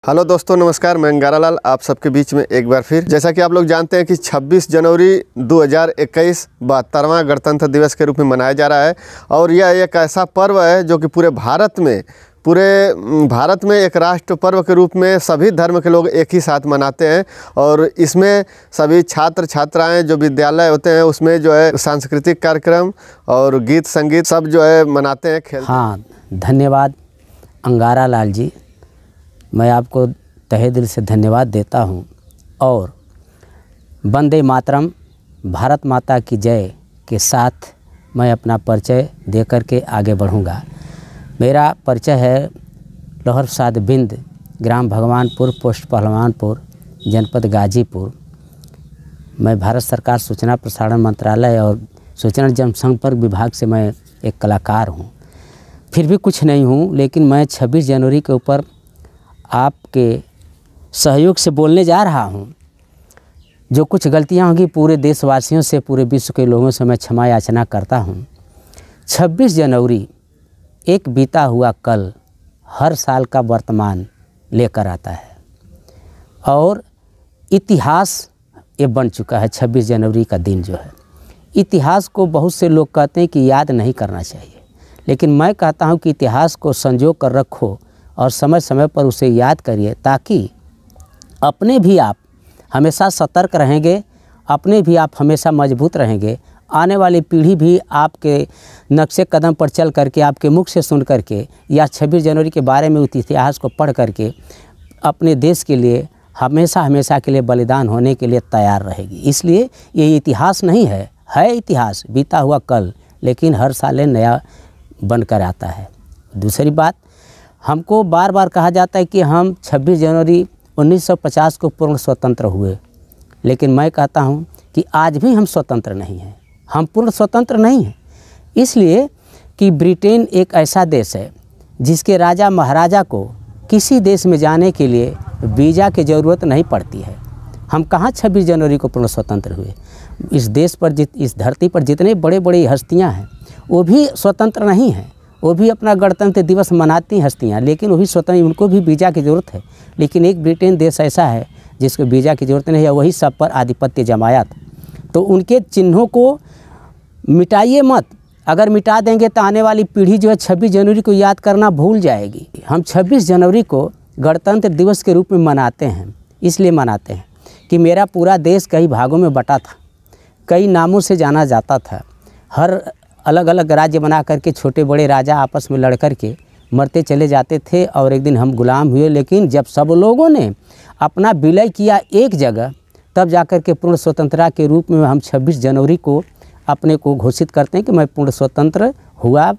Hello दोस्तों, नमस्कार। मैं अंगारालाल आप सबके बीच में एक बार फिर। जैसा कि आप लोग जानते हैं कि 26 जनवरी 2021 72वां गणतंत्र दिवस के रूप में मनाया जा रहा है और यह एक ऐसा पर्व है जो कि पूरे भारत में एक राष्ट्र पर्व के रूप में सभी धर्म के लोग एक ही साथ मनाते हैं। और इसमें सभी छात्र छात्राएं जो विद्यालय होते हैं उसमें जो है सांस्कृतिक कार्यक्रम और गीत संगीत सब जो है मनाते हैं, खेलते हैं। हाँ, धन्यवाद अंगारालाल जी, मैं आपको तहे दिल से धन्यवाद देता हूँ। और वंदे मातरम, भारत माता की जय के साथ मैं अपना परिचय दे कर के आगे बढ़ूँगा। मेरा परिचय है लौहर प्रसाद बिंद, ग्राम भगवानपुर, पोस्ट पहलवानपुर, जनपद गाजीपुर। मैं भारत सरकार सूचना प्रसारण मंत्रालय और सूचना जनसंपर्क विभाग से मैं एक कलाकार हूँ। फिर भी कुछ नहीं हूँ, लेकिन मैं 26 जनवरी के ऊपर आपके सहयोग से बोलने जा रहा हूँ। जो कुछ गलतियाँ होंगी पूरे देशवासियों से, पूरे विश्व के लोगों से मैं क्षमा याचना करता हूँ। 26 जनवरी एक बीता हुआ कल हर साल का वर्तमान लेकर आता है और इतिहास ये बन चुका है। 26 जनवरी का दिन जो है, इतिहास को बहुत से लोग कहते हैं कि याद नहीं करना चाहिए, लेकिन मैं कहता हूँ कि इतिहास को संजो कर रखो और समय समय पर उसे याद करिए, ताकि अपने भी आप हमेशा सतर्क रहेंगे, अपने भी आप हमेशा मजबूत रहेंगे। आने वाली पीढ़ी भी आपके नक्शे कदम पर चल करके, आपके मुख से सुन करके या 26 जनवरी के बारे में उस इतिहास को पढ़ करके अपने देश के लिए हमेशा के लिए बलिदान होने के लिए तैयार रहेगी। इसलिए ये इतिहास नहीं है, इतिहास बीता हुआ कल, लेकिन हर साल नया बनकर आता है। दूसरी बात, हमको बार बार कहा जाता है कि हम 26 जनवरी 1950 को पूर्ण स्वतंत्र हुए, लेकिन मैं कहता हूं कि आज भी हम स्वतंत्र नहीं हैं, हम पूर्ण स्वतंत्र नहीं हैं। इसलिए कि ब्रिटेन एक ऐसा देश है जिसके राजा महाराजा को किसी देश में जाने के लिए वीज़ा की ज़रूरत नहीं पड़ती है। हम कहाँ 26 जनवरी को पूर्ण स्वतंत्र हुए? इस देश पर इस धरती पर जितने बड़े बड़े हस्तियाँ हैं वो भी स्वतंत्र नहीं हैं, वो भी अपना गणतंत्र दिवस मनाती हस्तियाँ, लेकिन वो भी स्वतंत्र, उनको भी वीज़ा की ज़रूरत है। लेकिन एक ब्रिटेन देश ऐसा है जिसको वीज़ा की ज़रूरत नहीं है, वही सब पर आधिपत्य जमाया था। तो उनके चिन्हों को मिटाइए मत। अगर मिटा देंगे तो आने वाली पीढ़ी जो है 26 जनवरी को याद करना भूल जाएगी। हम 26 जनवरी को गणतंत्र दिवस के रूप में मनाते हैं, इसलिए मनाते हैं कि मेरा पूरा देश कई भागों में बटा था, कई नामों से जाना जाता था। हर अलग अलग राज्य बना करके छोटे बड़े राजा आपस में लड़ कर के मरते चले जाते थे और एक दिन हम गुलाम हुए। लेकिन जब सब लोगों ने अपना विलय किया एक जगह, तब जाकर के पूर्ण स्वतंत्रता के रूप में हम 26 जनवरी को अपने को घोषित करते हैं कि मैं पूर्ण स्वतंत्र हुआ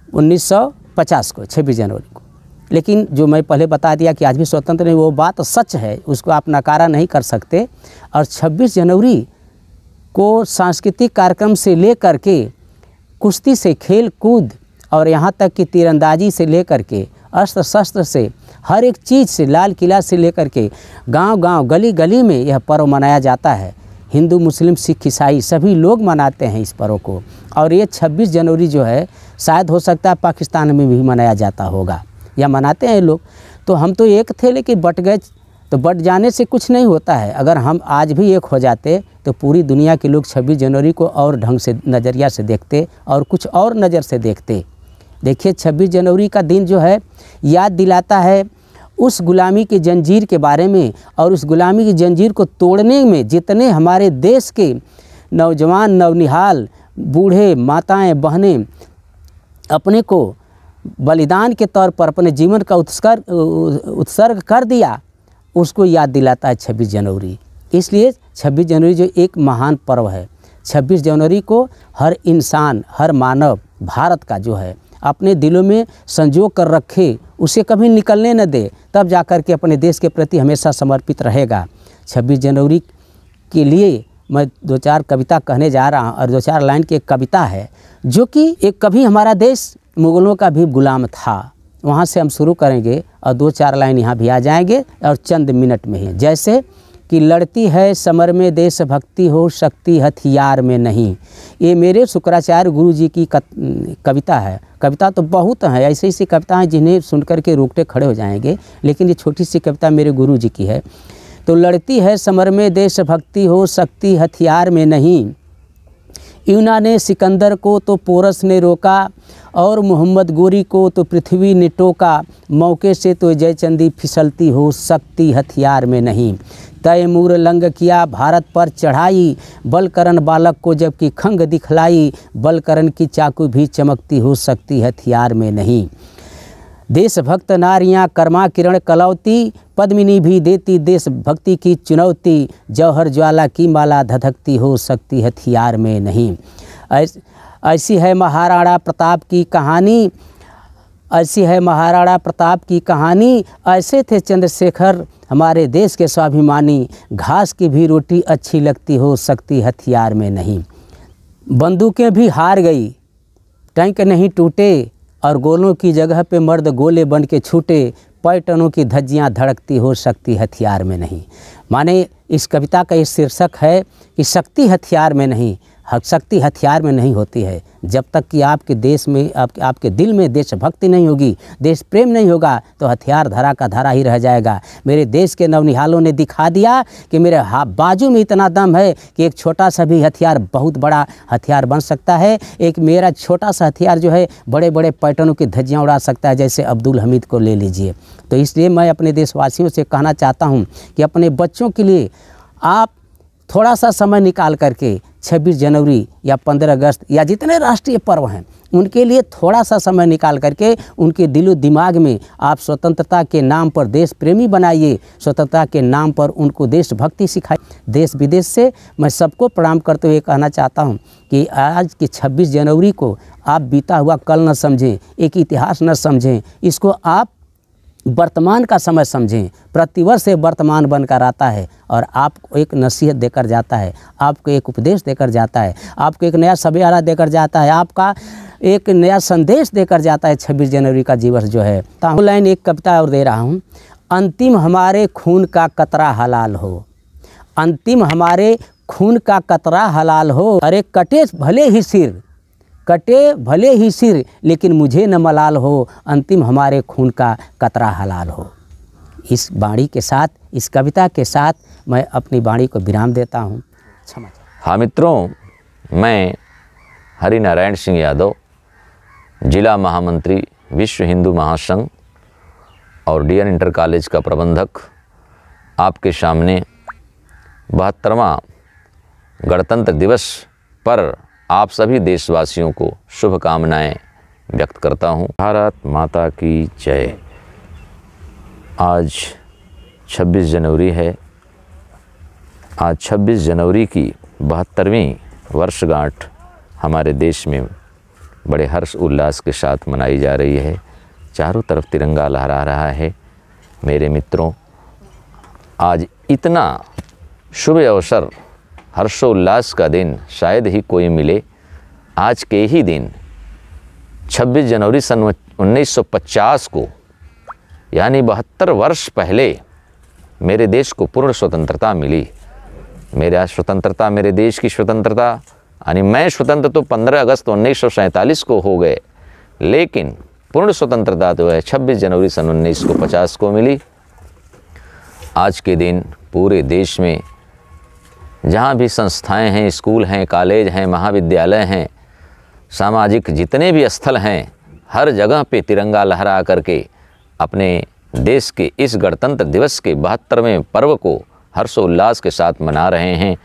1950 को 26 जनवरी को। लेकिन जो मैं पहले बता दिया कि आज भी स्वतंत्र नहीं, वो बात सच है, उसको आप नकारा नहीं कर सकते। और 26 जनवरी को सांस्कृतिक कार्यक्रम से ले करके कुश्ती से खेल कूद और यहाँ तक कि तीरंदाजी से लेकर के अस्त्र शस्त्र से हर एक चीज़ से, लाल किला से लेकर के गांव-गांव, गली-गली में यह पर्व मनाया जाता है। हिंदू, मुस्लिम, सिख, ईसाई सभी लोग मनाते हैं इस पर्व को। और ये 26 जनवरी जो है शायद हो सकता है पाकिस्तान में भी मनाया जाता होगा या मनाते हैं लोग। तो हम तो एक थे, लेकिन बट गए। तो बट जाने से कुछ नहीं होता है। अगर हम आज भी एक हो जाते तो पूरी दुनिया के लोग 26 जनवरी को और ढंग से, नज़रिया से देखते और कुछ और नज़र से देखते। देखिए, 26 जनवरी का दिन जो है याद दिलाता है उस गुलामी की जंजीर के बारे में, और उस गुलामी की जंजीर को तोड़ने में जितने हमारे देश के नौजवान, नवनिहाल, बूढ़े, माताएं, बहनें अपने को बलिदान के तौर पर अपने जीवन का उत्सर्ग कर दिया, उसको याद दिलाता है 26 जनवरी। इसलिए 26 जनवरी जो एक महान पर्व है, 26 जनवरी को हर इंसान, हर मानव भारत का जो है अपने दिलों में संजो कर रखे, उसे कभी निकलने न दे, तब जाकर के अपने देश के प्रति हमेशा समर्पित रहेगा। 26 जनवरी के लिए मैं 2-4 कविता कहने जा रहा हूँ और 2-4 लाइन की एक कविता है जो कि एक कभी हमारा देश मुग़लों का भी गुलाम था, वहाँ से हम शुरू करेंगे और 2-4 लाइन यहाँ भी आ जाएंगे और चंद मिनट में ही। जैसे कि लड़ती है समर में देशभक्ति हो, शक्ति हथियार में नहीं। ये मेरे शुक्राचार्य गुरु जी की कविता है। कविता तो बहुत हैं, ऐसी ऐसी कविताएं जिन्हें सुनकर के रोकटे खड़े हो जाएंगे, लेकिन ये छोटी सी कविता मेरे गुरु जी की है। तो लड़ती है समर में देशभक्ति हो, शक्ति हथियार में नहीं। यूना ने सिकंदर को तो पोरस ने रोका, और मोहम्मद गोरी को तो पृथ्वी ने टोका। मौके से तो जयचंदी फिसलती हो, शक्ति हथियार में नहीं। तैमूर लंग किया भारत पर चढ़ाई, बलकरण बालक को जबकि खंग दिखलाई। बलकरण की चाकू भी चमकती हो, शक्ति हथियार में नहीं। देशभक्त नारियां कर्मा किरण कलौती, पद्मिनी भी देती देशभक्ति की चुनौती। जौहर ज्वाला की माला धधकती हो, शक्ति हथियार में नहीं। ऐसी है महाराणा प्रताप की कहानी, ऐसी है महाराणा प्रताप की कहानी। ऐसे थे चंद्रशेखर हमारे देश के स्वाभिमानी। घास की भी रोटी अच्छी लगती हो, शक्ति हथियार में नहीं। बंदूकें भी हार गई, टैंक नहीं टूटे, और गोलों की जगह पे मर्द गोले बन के छूटे। पैटनों की धज्जियाँ धड़कती हो, शक्ति हथियार में नहीं। माने इस कविता का ये शीर्षक है कि शक्ति हथियार में नहीं। शक्ति हथियार में नहीं होती है जब तक कि आपके देश में आपके दिल में देशभक्ति नहीं होगी, देश प्रेम नहीं होगा, तो हथियार धरा का धरा ही रह जाएगा। मेरे देश के नवनिहालों ने दिखा दिया कि मेरे बाजू में इतना दम है कि एक छोटा सा भी हथियार बहुत बड़ा हथियार बन सकता है। एक मेरा छोटा सा हथियार जो है बड़े बड़े पैटर्नों की धज्जियाँ उड़ा सकता है, जैसे अब्दुल हमीद को ले लीजिए। तो इसलिए मैं अपने देशवासियों से कहना चाहता हूँ कि अपने बच्चों के लिए आप थोड़ा सा समय निकाल करके 26 जनवरी या 15 अगस्त या जितने राष्ट्रीय पर्व हैं उनके लिए थोड़ा सा समय निकाल करके उनके दिलो दिमाग में आप स्वतंत्रता के नाम पर देश प्रेमी बनाइए, स्वतंत्रता के नाम पर उनको देशभक्ति सिखाइए। देश विदेश से मैं सबको प्रणाम करते हुए कहना चाहता हूं कि आज की 26 जनवरी को आप बीता हुआ कल न समझें, एक इतिहास न समझें, इसको आप वर्तमान का समय समझें। प्रतिवर्ष से वर्तमान बनकर आता है और आपको एक नसीहत देकर जाता है, आपको एक उपदेश देकर जाता है, आपको एक नया सवेरा देकर जाता है, आपका एक नया संदेश देकर जाता है। 26 जनवरी का दिवस जो है। ऑनलाइन एक कविता और दे रहा हूँ। अंतिम हमारे खून का कतरा हलाल हो, अंतिम हमारे खून का कतरा हलाल हो। अरे कटे भले ही सिर, कटे भले ही सिर, लेकिन मुझे न मलाल हो। अंतिम हमारे खून का कतरा हलाल हो। इस वाणी के साथ, इस कविता के साथ मैं अपनी वाणी को विराम देता हूँ। क्षमा। हाँ मित्रों, मैं हरिनारायण सिंह यादव, जिला महामंत्री विश्व हिंदू महासंघ और डीएन इंटर कॉलेज का प्रबंधक, आपके सामने 72वां गणतंत्र दिवस पर आप सभी देशवासियों को शुभकामनाएं व्यक्त करता हूं। भारत माता की जय। आज 26 जनवरी है। आज 26 जनवरी की 72वीं वर्षगांठ हमारे देश में बड़े हर्ष उल्लास के साथ मनाई जा रही है। चारों तरफ तिरंगा लहरा रहा है। मेरे मित्रों, आज इतना शुभ अवसर, हर्षोल्लास का दिन शायद ही कोई मिले। आज के ही दिन 26 जनवरी सन 1950 को, यानी 72 वर्ष पहले मेरे देश को पूर्ण स्वतंत्रता मिली। मेरा स्वतंत्रता, मेरे देश की स्वतंत्रता, यानी मैं स्वतंत्र तो 15 अगस्त 1947 को हो गए, लेकिन पूर्ण स्वतंत्रता तो है 26 जनवरी सन 1950 को मिली। आज के दिन पूरे देश में जहाँ भी संस्थाएं हैं, स्कूल हैं, कॉलेज हैं, महाविद्यालय हैं, सामाजिक जितने भी स्थल हैं, हर जगह पे तिरंगा लहरा करके अपने देश के इस गणतंत्र दिवस के 72वें पर्व को हर्षोल्लास के साथ मना रहे हैं।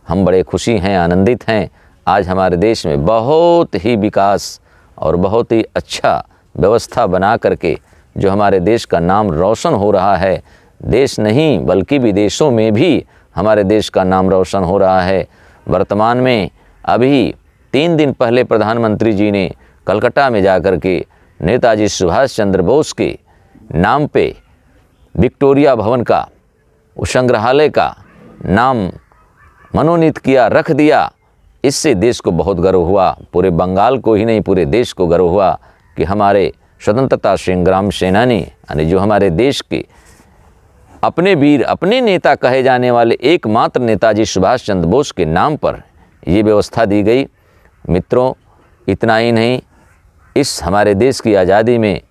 हम बड़े खुशी हैं, आनंदित हैं। आज हमारे देश में बहुत ही विकास और बहुत ही अच्छा व्यवस्था बना करके जो हमारे देश का नाम रोशन हो रहा है, देश नहीं बल्कि विदेशों में भी हमारे देश का नाम रोशन हो रहा है। वर्तमान में अभी 3 दिन पहले प्रधानमंत्री जी ने कलकत्ता में जाकर के नेताजी सुभाष चंद्र बोस के नाम पे विक्टोरिया भवन का, उस संग्रहालय का नाम मनोनीत किया, रख दिया। इससे देश को बहुत गर्व हुआ। पूरे बंगाल को ही नहीं, पूरे देश को गर्व हुआ कि हमारे स्वतंत्रता संग्राम सेनानी, यानी जो हमारे देश के अपने वीर, अपने नेता कहे जाने वाले एकमात्र नेताजी सुभाष चंद्र बोस के नाम पर ये व्यवस्था दी गई। मित्रों, इतना ही नहीं, इस हमारे देश की आज़ादी में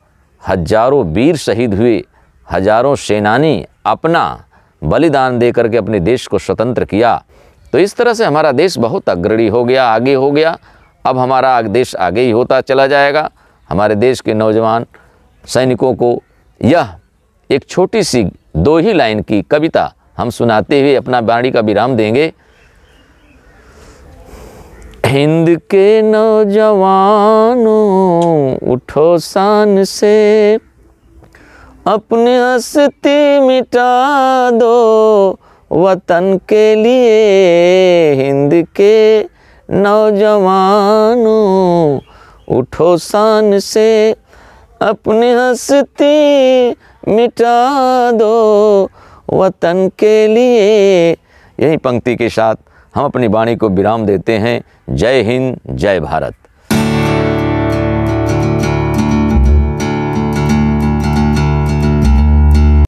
हजारों वीर शहीद हुए, हजारों सेनानी अपना बलिदान दे करके अपने देश को स्वतंत्र किया। तो इस तरह से हमारा देश बहुत अग्रणी हो गया, आगे हो गया। अब हमारा देश आगे ही होता चला जाएगा। हमारे देश के नौजवान सैनिकों को यह एक छोटी सी 2 ही लाइन की कविता हम सुनाते हुए अपना वाणी का विराम देंगे। हिंद के नौजवानों उठो शान से, अपनी हस्ती मिटा दो वतन के लिए। हिंद के नौजवानों उठो शान से, अपनी हस्ती मिटा दो वतन के लिए। यही पंक्ति के साथ हम अपनी वाणी को विराम देते हैं। जय हिंद, जय भारत।